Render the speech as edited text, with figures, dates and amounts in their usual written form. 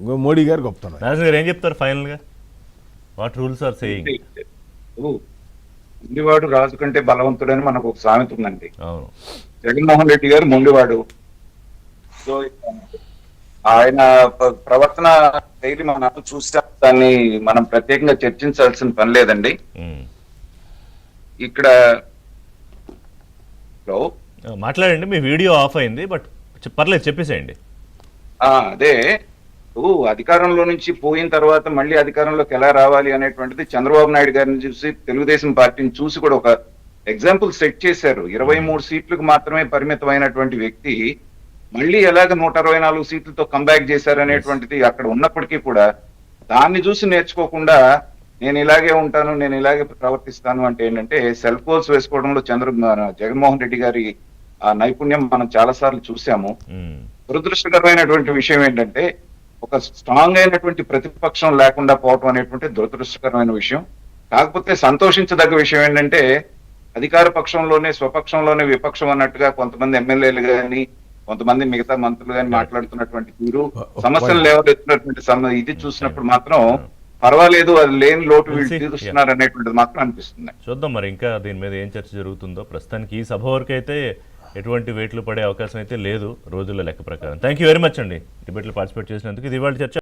ఇంకో మోడీ గారు గొప్పతనం. నాజర్ గారు ఏం చెప్తారు ఫైనల్గా? What rules are saying? మొండివాడు రాజు కంటే బలవంతుడని మనకు ఒక సామెత ఉందండి. అవును. జగన్మోహన్ రెడ్డి గారు మొండివాడు. సో ఆయన ప్రవర్తన శైలి మనం చూస్తే దాన్ని మనం ప్రత్యేకంగా చర్చించాల్సిన పని లేదండి. ఇక్కడ మాట్లాడండి, మీ వీడియో ఆఫ్ అయింది, బట్ పర్లేదు చెప్పేసేయండి. అదే అధికారంలో నుంచి పోయిన తర్వాత మళ్ళీ అధికారంలోకి ఎలా రావాలి అనేటువంటిది చంద్రబాబు నాయుడు గారిని చూసి, తెలుగుదేశం పార్టీని చూసి కూడా ఒక ఎగ్జాంపుల్ సెట్ చేశారు. 23 సీట్లకు మాత్రమే పరిమితమైనటువంటి వ్యక్తి మళ్ళీ ఎలాగ 124 సీట్లతో కంబ్యాక్ చేశారు అనేటువంటిది అక్కడ ఉన్నప్పటికీ కూడా దాన్ని చూసి నేర్చుకోకుండా నేను ఇలాగే ఉంటాను, నేను ఇలాగే ప్రవర్తిస్తాను అంటే ఏంటంటే సెల్ఫ్ గోల్స్ వేసుకోవడంలో జగన్మోహన్ రెడ్డి గారి ఆ నైపుణ్యం మనం చాలా సార్లు చూసాము. దురదృష్టకరమైనటువంటి విషయం ఏంటంటే ఒక స్ట్రాంగ్ అయినటువంటి ప్రతిపక్షం లేకుండా పోవటం అనేటువంటి దురదృష్టకరమైన విషయం. కాకపోతే సంతోషించదగ్గ విషయం ఏంటంటే అధికార పక్షంలోనే స్వపక్షంలోనే విపక్షం అన్నట్టుగా కొంతమంది ఎమ్మెల్యేలు గాని కొంతమంది మిగతా మంత్రులు గాని మాట్లాడుతున్నటువంటి తీరు, సమస్యలు లేవనెత్తినటువంటి ఇది చూసినప్పుడు మాత్రం పర్వాలేదు, అది లేని లోటు వీళ్ళు తీరుస్తున్నారు అనేటువంటిది మాత్రం అనిపిస్తుంది. చూద్దాం మరి ఇంకా దీని మీద ఏం చర్చ జరుగుతుందో. ప్రస్తుతానికి ఈ సభ వరకు అయితే ఎటువంటి వేట్లు పడే అవకాశం అయితే లేదు రోజుల లెక్క ప్రకారం. థ్యాంక్ యూ వెరీ మచ్ అండి డిబేట్లో పార్టిసిపేట్ చేసినందుకు. ఇది ఇవాళ చర్చ.